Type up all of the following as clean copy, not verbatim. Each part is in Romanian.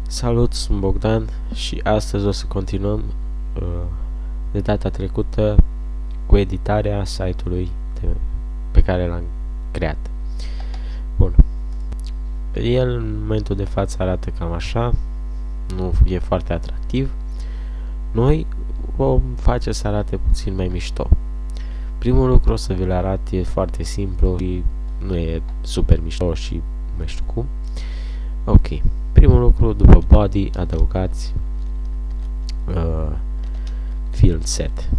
Salut, sunt Bogdan și astăzi o să continuăm de data trecută cu editarea site-ului pe care l-am creat. Bun. El în momentul de față arată cam așa, nu e foarte atractiv. Noi vom face să arate puțin mai mișto. Primul lucru o să vi-l arăt, e foarte simplu și nu e super mișto și nu știu cum. Ok. Primul lucru, după body adăugați field set.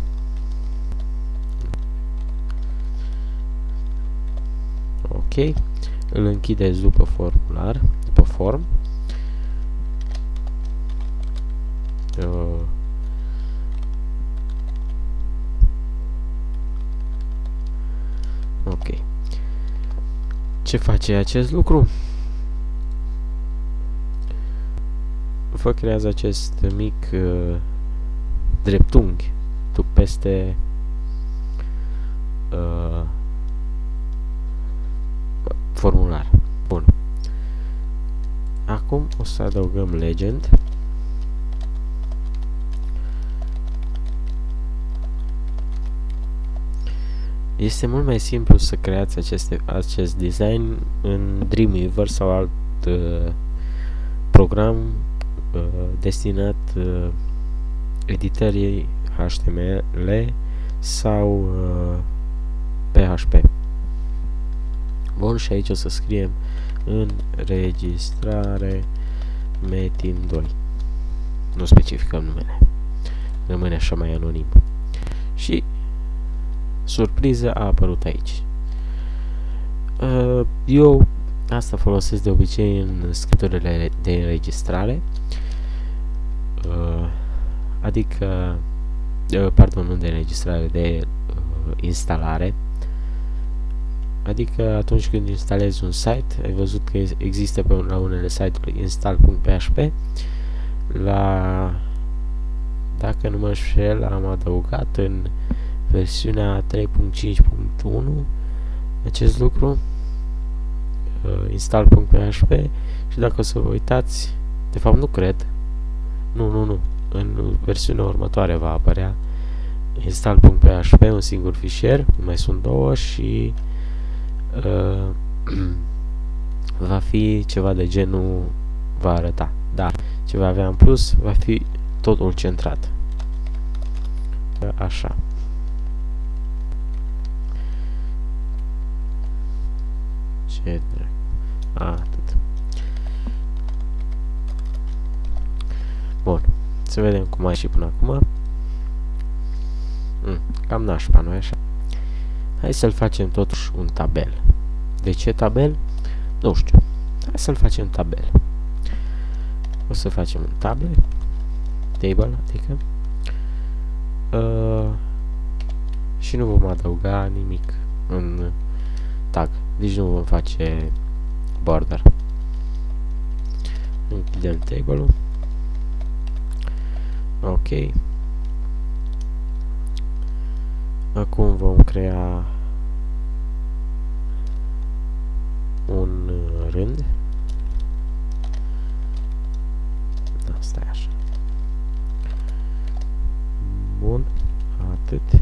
Ok. Îl închideți după formular, după form. Ok. Ce face acest lucru? Vă creează acest mic dreptunghi peste formular. Bun. Acum o să adăugăm legend. Este mult mai simplu să creați acest design în Dreamweaver sau alt program destinat editării HTML sau PHP. Bun, și aici o să scriem înregistrare Metin 2. Nu specificăm numele. Rămâne așa mai anonim. Și surpriză a apărut aici. Eu asta folosesc de obicei în scripturile de înregistrare, adică, pardon, nu de înregistrare, de instalare. Adică atunci când instalezi un site, ai văzut că există la unele site-uri install.php, dacă nu mă înșel, am adăugat în versiunea 3.5.1 acest lucru, install.php, și dacă o să vă uitați, de fapt nu cred, nu, în versiunea următoare va apărea install.php, un singur fișier, mai sunt două și va fi ceva de genul, va arăta, dar ce va avea în plus va fi totul centrat. Așa. Ce dracu. Atât. Bun. Să vedem cum a ieșit până acum. Cam nașpa, nu-i așa? Hai să-l facem totuși un tabel. De ce tabel? Nu știu. Hai să-l facem tabel. O să facem un table, adică, și nu vom adăuga nimic în tag. Deci nu vom face border. Închidem table-ul. Ok. Acum vom crea un rând. Da, stai așa. Bun, atât.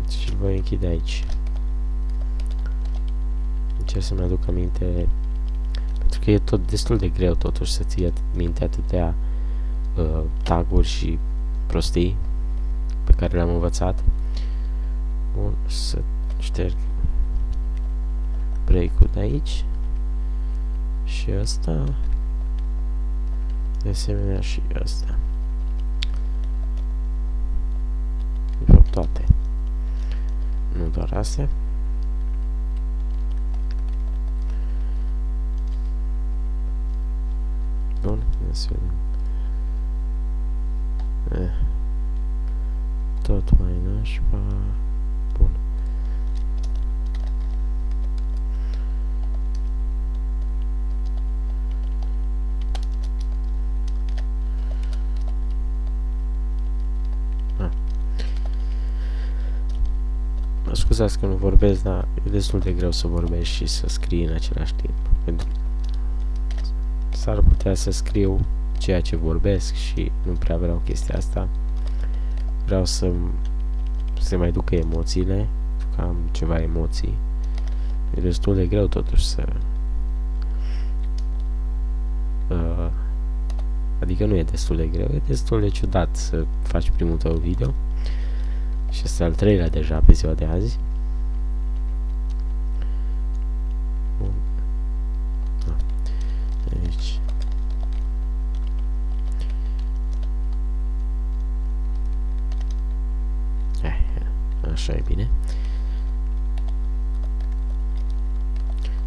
Și îl voi închide aici. Încerc să-mi aduc aminte, pentru că e tot destul de greu totuși să ții minte atâtea taguri și prostii pe care le-am învățat. Bun, să șterg break-ul de aici și ăsta, de asemenea și ăsta. De fapt toate, nu doar astea. Bun, să vedem. Tot mai nașpa. Bun. scuzați că nu vorbesc, dar e destul de greu să vorbești și să scrii în același timp. Pentru s-ar putea să scriu ceea ce vorbesc și nu prea vreau chestia asta. Vreau să se mai ducă emoțiile, că am ceva emoții. E destul de greu totuși să... adică nu e destul de greu, e destul de ciudat să faci primul tău video. Și este al treilea deja pe ziua de azi. Bun. Aici. Așa e bine.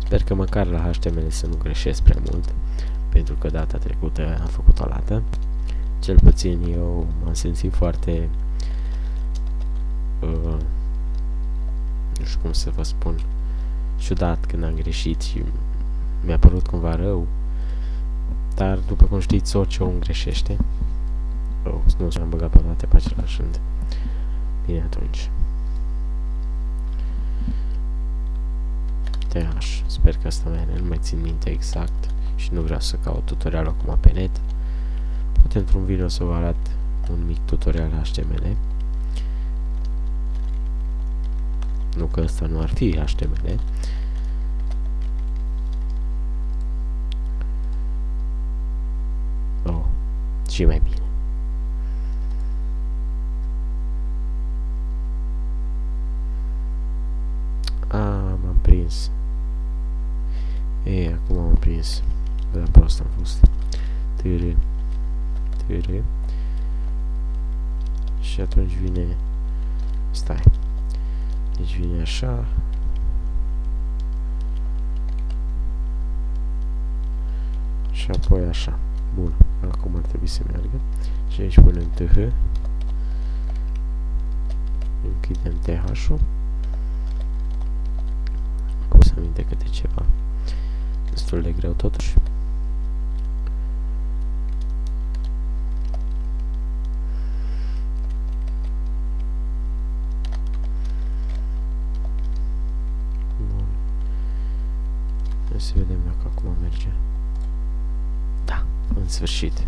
Sper că măcar la HTML să nu greșesc prea mult, pentru că data trecută am făcut o lată. Cel puțin eu m-am simțit foarte nu știu cum să vă spun, ciudat când am greșit și mi-a părut cumva rău, dar după cum știți, orice om greșește. Nu am băgat pe toate pe același rând. Bine, atunci TH, sper că asta nu mai țin minte exact și nu vreau să caut tutorial acum pe net. Poate într-un video să vă arăt un mic tutorial HTML. Nu că ăsta nu ar fi HTML. Oh, și mai bine. M-am prins. Acum m-am prins. Da, prost am fost. Târâ. Și atunci vine... Stai. Deci vine așa. Și apoi așa. Bun. Acum ar trebui să meargă. Și aici punem TH. Închidem TH-ul. Acum să aminte câte ceva. Destul de greu totuși. Bun. Hai să vedem dacă acum merge. Da, în sfârșit.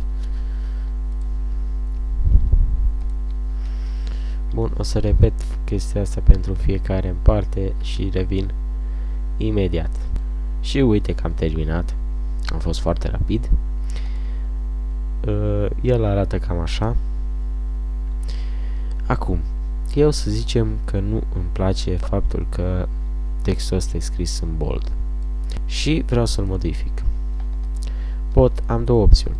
Bun, o să repet chestia asta pentru fiecare în parte și revin imediat. Și uite că am terminat. Am fost foarte rapid. El arată cam așa. Acum, eu să zicem că nu îmi place faptul că textul ăsta e scris în bold. Și vreau să-l modific. Am două opțiuni.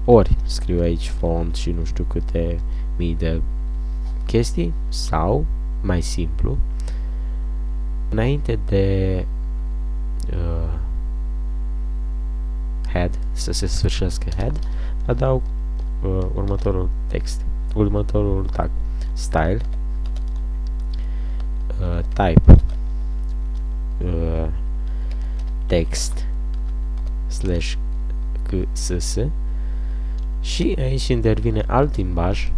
Ori scriu aici font și nu știu câte mii de chestii, sau, mai simplu, înainte de head, să se sfârșească head, adaug următorul text, următorul tag, style, type, text slash css și aici intervine alt limbaj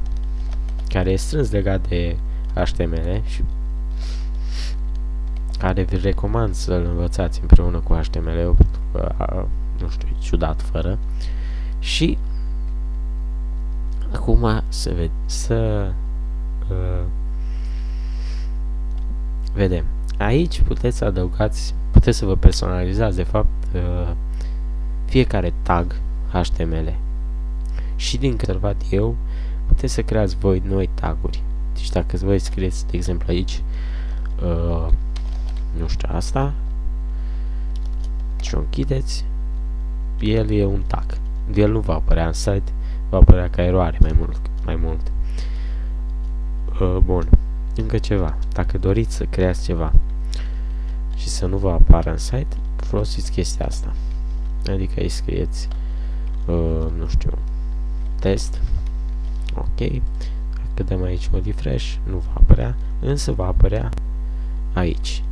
care e strâns legat de HTML și care vi recomand să-l învățați împreună cu HTML-ul, nu știu, e ciudat fără. Și acum vedem. Aici puteți să vă personalizați de fapt fiecare tag HTML. Și din câte văd eu, puteți să creați voi noi taguri. Deci dacă voi scrieți, de exemplu aici, nu știu, asta și o închideți, el e un tag. El nu va apărea în site, va apărea ca eroare mai mult. Bun. Încă ceva. Dacă doriți să creați ceva și să nu vă apară în site, folosiți chestia asta. Adică îi scrieți nu știu, test. Ok. Dacă dăm aici un refresh, nu va apărea, însă va apărea aici.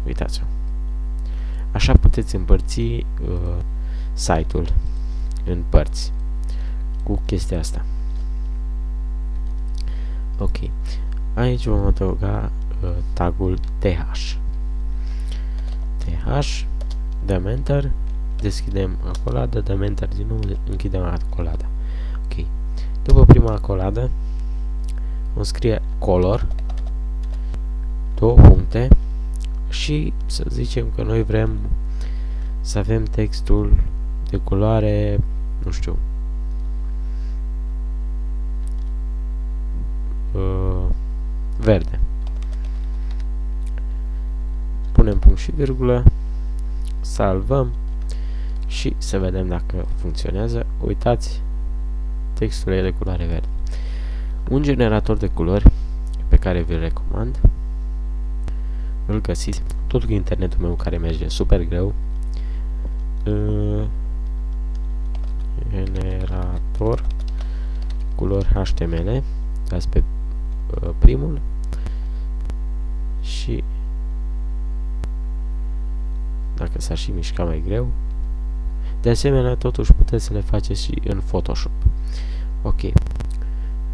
Uitați-o. Așa puteți împărți site-ul în părți cu chestia asta. Ok. Aici vom adăuga tagul th. Dăm Enter, deschidem acoladă, dăm Enter din nou, închidem acolada. Ok. După prima acoladă, vom scrie color, două puncte și să zicem că noi vrem să avem textul de culoare, nu știu, verde. Punem punct și virgulă, salvăm și să vedem dacă funcționează. Uitați, textul e de culoare verde. Un generator de culori pe care vi-l recomand, îl găsiți tot cu internetul meu care merge super greu. Generator culori HTML, dați pe primul și dacă s-ar și mișca mai greu. De asemenea, totuși puteți să le faceți și în Photoshop. Ok.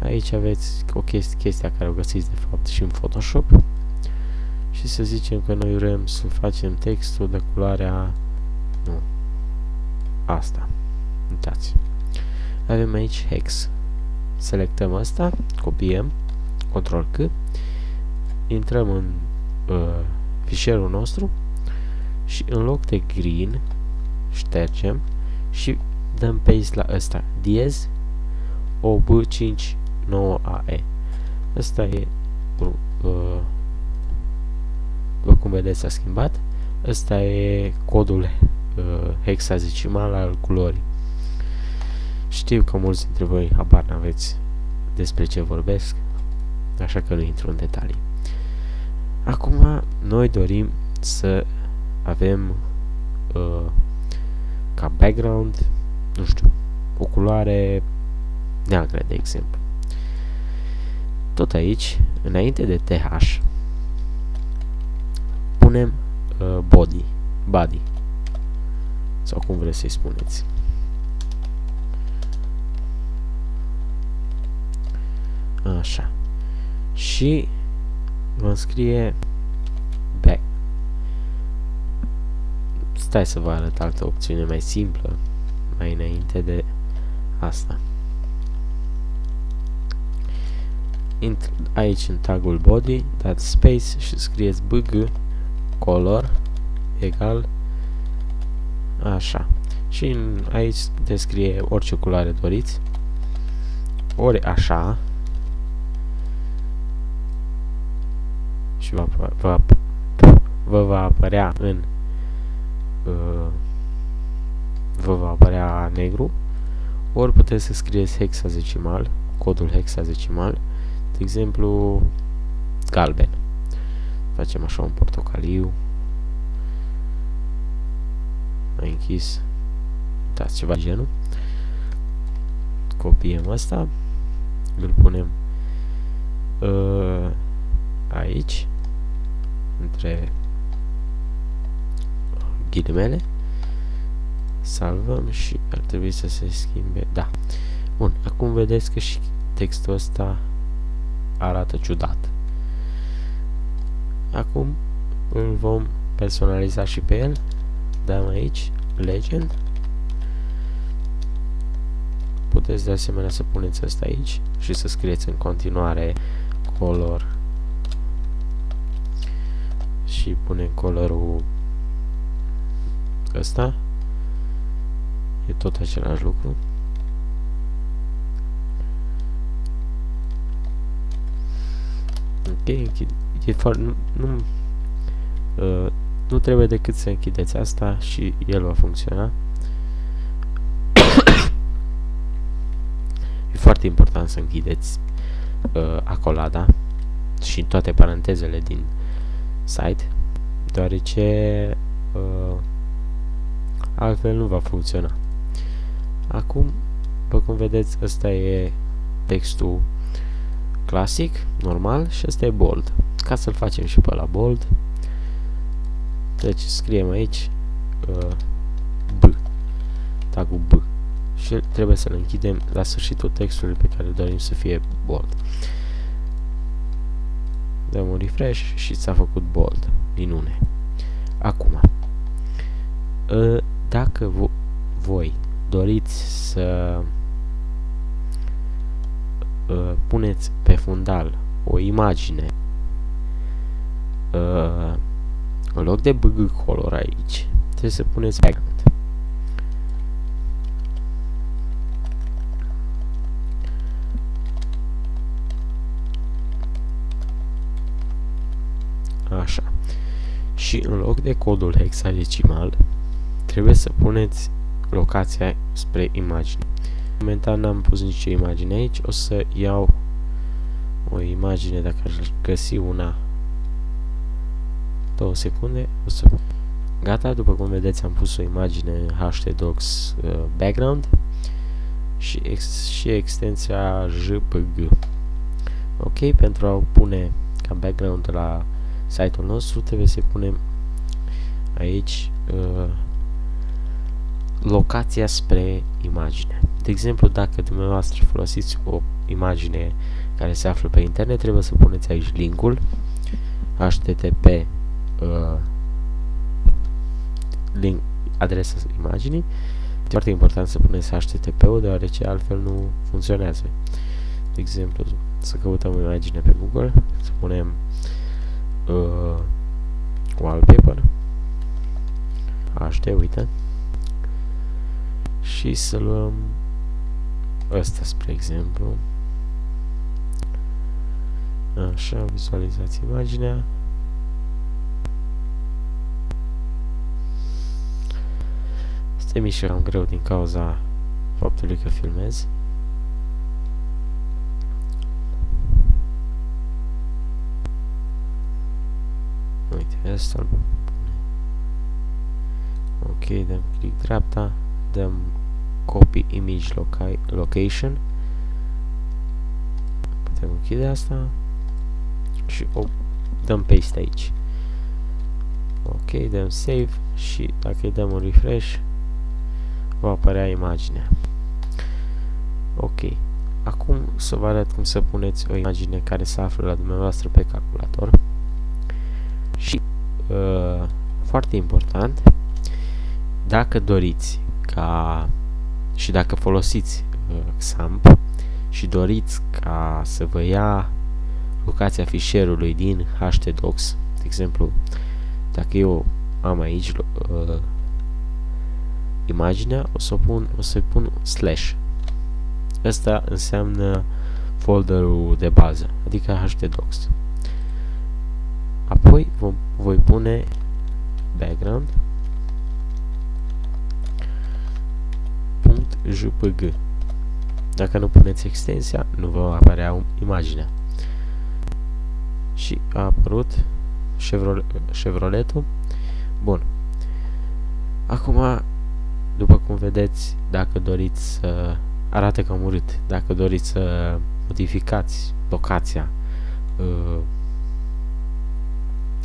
Aici aveți o chestia care o găsiți de fapt și în Photoshop. Și să zicem că noi vrem să facem textul de culoarea, nu, asta. Uitați. Avem aici hex. Selectăm asta, copiem, Ctrl-C, intrăm în fișierul nostru și în loc de green ștergem și dăm paste la ăsta, diez OB59AE. Ăsta e, după cum vedeți, s-a schimbat. Ăsta e codul hexadecimal al culorii. Știu că mulți dintre voi habar n-aveți despre ce vorbesc, așa că nu intru în detalii. Acum noi dorim să avem ca background, nu știu, o culoare neagră, de exemplu. Tot aici, înainte de th, punem body, sau cum vreți să-i spuneți. Așa. Și vom scrie back. Stai să vă arăt altă opțiune mai simplă mai înainte de asta. Aici în tagul body dați space și scrieți bg color egal așa. Și aici descrie orice culoare doriți, ori așa, și vă va apărea în vă va apărea negru, ori puteți să scrieți hexadecimal, codul hexadecimal, de exemplu galben. Facem așa un portocaliu, mai închis, uitați, ceva genul. Copiem asta, îl punem aici, între ghilimele, salvăm și ar trebui să se schimbe, da. Bun, acum vedeți că și textul ăsta arată ciudat. Acum îl vom personaliza și pe el. Dăm aici legend. Puteți de asemenea să puneți asta aici și să scrieți în continuare color și punem colorul ăsta. E tot același lucru. Ok, nu trebuie decât să închideți asta și el va funcționa. E foarte important să închideți acolada și toate parantezele din site, deoarece altfel nu va funcționa. Acum, după cum vedeți, ăsta e textul clasic, normal, și ăsta e bold. Ca să-l facem și pe la bold, deci scriem aici B, tagul B, și trebuie să-l închidem la sfârșitul textului pe care dorim să fie bold. dăm un refresh și s-a făcut bold, minune. Acum, dacă voi doriți să puneți pe fundal o imagine în loc de bg color aici, trebuie să puneți background. Așa. Și în loc de codul hexadecimal, trebuie să puneți locația spre imagine. Momentan n-am pus nicio imagine aici, o să iau o imagine, dacă aș găsi una. 2 secunde, o să... Gata, după cum vedeți am pus o imagine htdocs background și extensia jpg. Ok, pentru a pune ca background la site-ul nostru trebuie să punem aici locația spre imagine. De exemplu, dacă dumneavoastră folosiți o imagine care se află pe internet, trebuie să puneți aici linkul http link, adresa imaginii. E foarte important să puneți HTTP-ul, deoarece altfel nu funcționează. De exemplu, să căutăm o imagine pe Google, să punem wallpaper HD, uite, și să luăm ăsta, spre exemplu. Așa, vizualizați imaginea. Este mișcă cam greu din cauza faptului că filmez. Uite, asta. Ok, dăm click dreapta, dăm copy image location. Putem închide asta și o dăm paste aici. Ok, dăm save și dacă îi dăm un refresh va apărea imaginea. Ok, acum să vă arăt cum să puneți o imagine care se află la dumneavoastră pe calculator. Și foarte important, dacă doriți și dacă folosiți XAMPP și doriți ca să vă ia locația fișierului din htdocs, de exemplu, dacă eu am aici imaginea, o să pun slash. Asta înseamnă folderul de bază, adică htdocs. Apoi voi pune background .jpg. Dacă nu puneți extensia, nu va apărea imaginea. Și a apărut Chevroletul. Bun. Acum, după cum vedeți, dacă doriți să arate cam urât, dacă doriți să modificați locația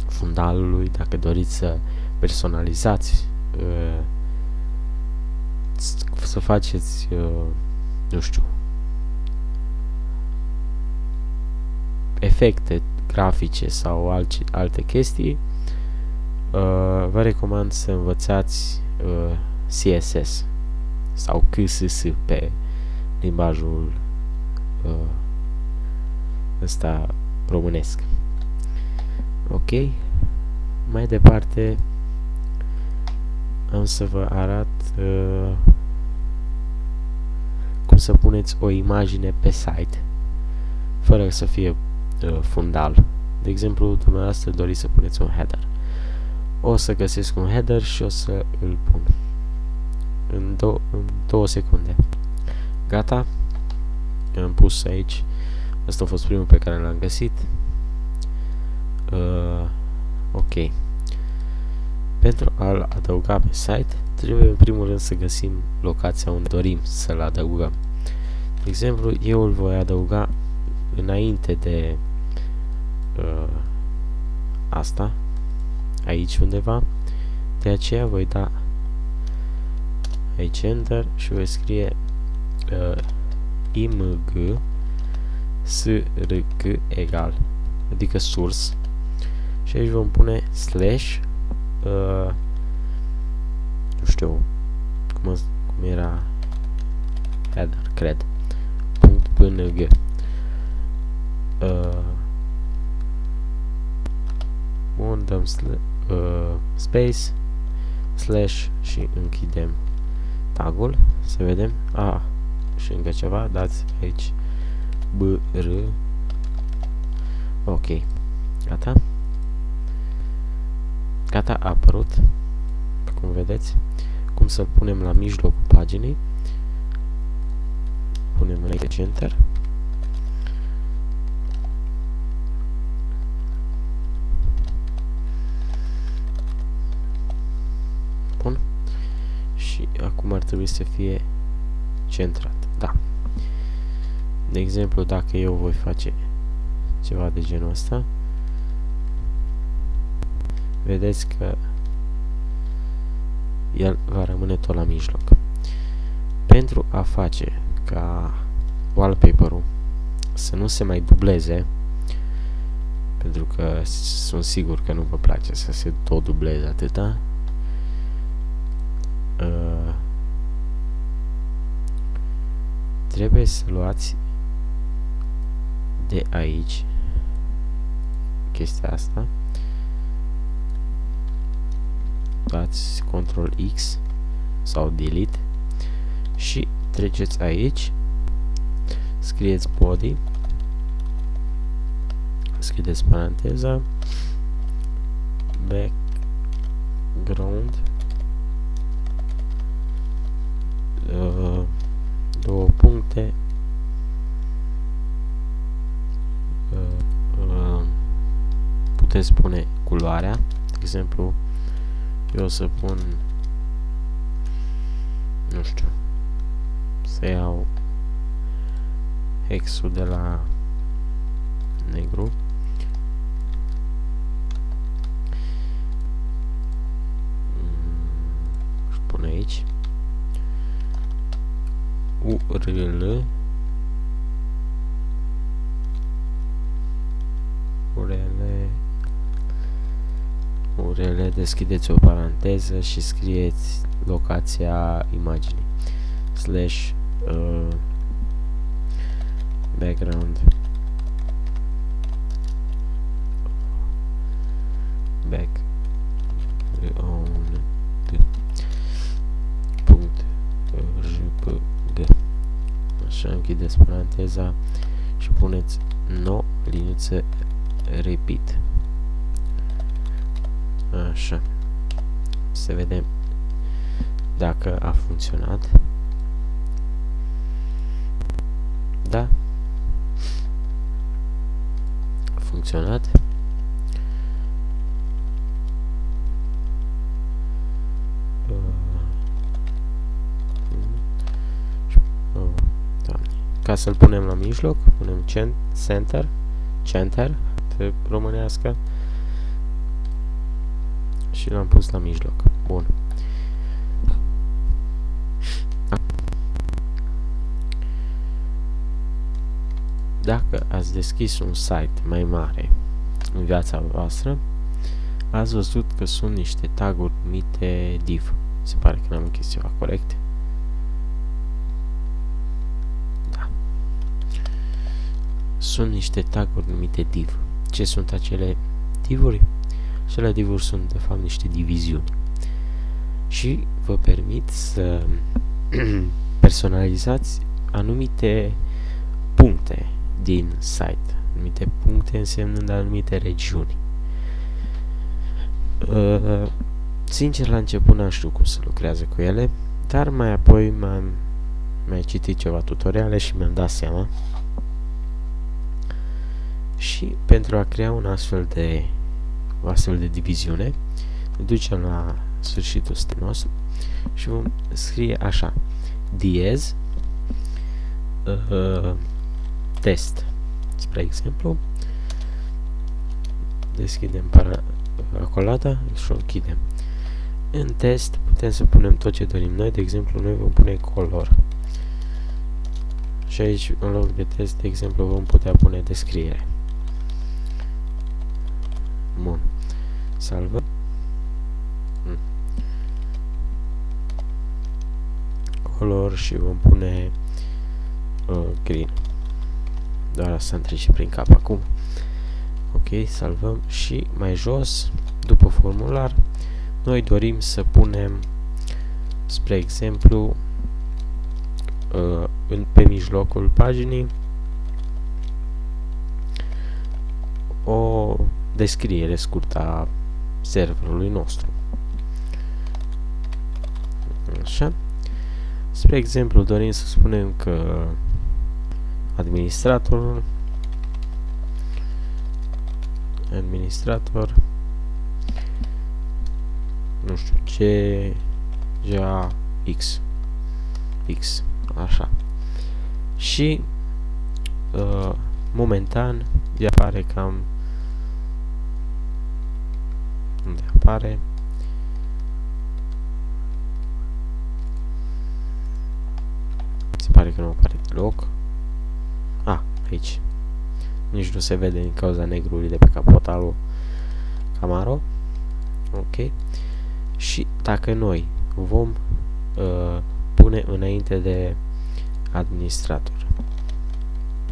fundalului, dacă doriți să personalizați, să faceți, nu știu, efecte grafice sau alte chestii, vă recomand să învățați CSS sau CSS pe limbajul ăsta românesc. Ok, mai departe am să vă arăt cum să puneți o imagine pe site fără să fie fundal. De exemplu, dumneavoastră doriți să puneți un header. O să găsesc un header și o să îl pun în 2 secunde. Gata, am pus aici. Asta a fost primul pe care l-am găsit. Ok. Pentru a-l adăuga pe site, trebuie în primul rând să găsim locația unde dorim să-l adăugăm. De exemplu, eu îl voi adăuga înainte de asta, aici undeva. De aceea voi da aici enter și voi scrie img src egal adică source, și aici vom pune slash nu știu cum era header, cred, .png bun, dăm space slash și închidem tagul, să vedem. Și încă ceva, dați aici br. Ok, gata. Gata, a apărut, cum vedeți. Cum să-l punem la mijlocul paginii? Punem aici enter. Bun. Și acum ar trebui să fie centrat. Da. De exemplu, dacă eu voi face ceva de genul ăsta, vedeți că el va rămâne tot la mijloc. Pentru a face ca wallpaper-ul să nu se mai dubleze, pentru că sunt sigur că nu vă place să se tot dubleze atâta, trebuie să luați de aici chestia asta, dați Ctrl X sau Delete și treceți aici, scrieți body, scrieți paranteza, background, două puncte, puteți pune culoarea, de exemplu, eu o să pun, nu știu, să iau hexul de la negru, și pun aici URL, deschideți o paranteză și scrieți locația imaginii slash background .jpg. Așa, închideți paranteza și puneți no liniuță repeat. Așa, să vedem dacă a funcționat. Da, a funcționat. Ca să-l punem la mijloc, punem center, de românească, și l-am pus la mijloc. Bun. Dacă ați deschis un site mai mare în viața voastră, ați văzut că sunt niște taguri numite div. Se pare că n-am închis ceva, corect? Da. Sunt niște taguri numite div. Ce sunt acele divuri? Acele divuri sunt de fapt niște diviziuni și vă permit să personalizați anumite puncte din site, anumite puncte însemnând anumite regiuni. Sincer, la început n-am știut cum să lucrează cu ele, dar mai apoi m-am mai citit ceva tutoriale și mi-am dat seama. Și pentru a crea o astfel de diviziune, ne ducem la sfârșitul stării nostru și vom scrie așa: diez test. Spre exemplu, deschidem acolo și o închidem. În test putem să punem tot ce dorim noi, de exemplu noi vom pune color. Și aici, în loc de test, de exemplu, vom putea pune descriere. Bun. Salvăm. Color și vom pune green. Doar asta îmi trece prin cap acum. Ok, salvăm și mai jos, după formular, noi dorim să punem, spre exemplu, pe mijlocul paginii o descriere scurtă a serverului nostru. Așa. Spre exemplu, dorim să spunem că administrator nu știu ce X, așa. Și momentan ea apare cam unde apare. Se pare că nu apare deloc. Aici. Nici nu se vede din cauza negrului de pe capota lui Camaro. Ok. Și dacă noi vom pune înainte de administrator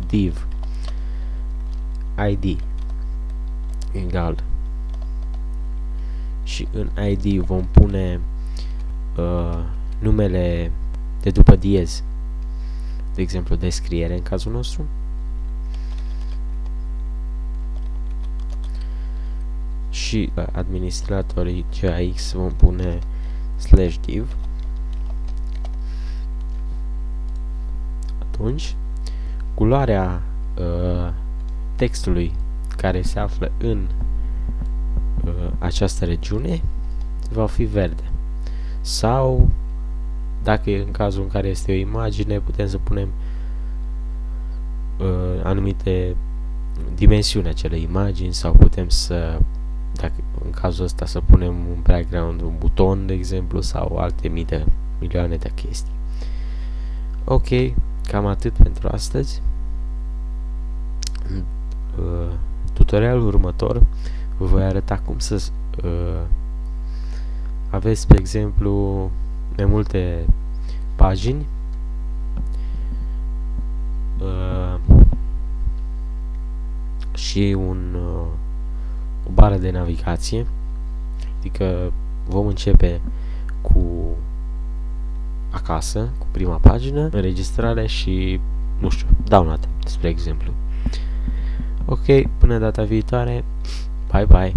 div id egal și în id vom pune numele de după diez, de exemplu descriere în cazul nostru, și administratorii GAX vom pune /div. Atunci culoarea textului care se află în această regiune va fi verde. Sau dacă e în cazul în care este o imagine, putem să punem anumite dimensiuni acelei imagini, sau putem să, dacă în cazul ăsta, să punem un background, un buton, de exemplu, sau alte milioane de chestii. Ok, cam atât pentru astăzi. Tutorialul următor vă voi arăta cum să aveți, spre exemplu, mai multe pagini și o bară de navigație. Adică vom începe cu acasă, cu prima pagină, înregistrare și, nu știu, download, spre exemplu. Ok, până data viitoare, bye bye!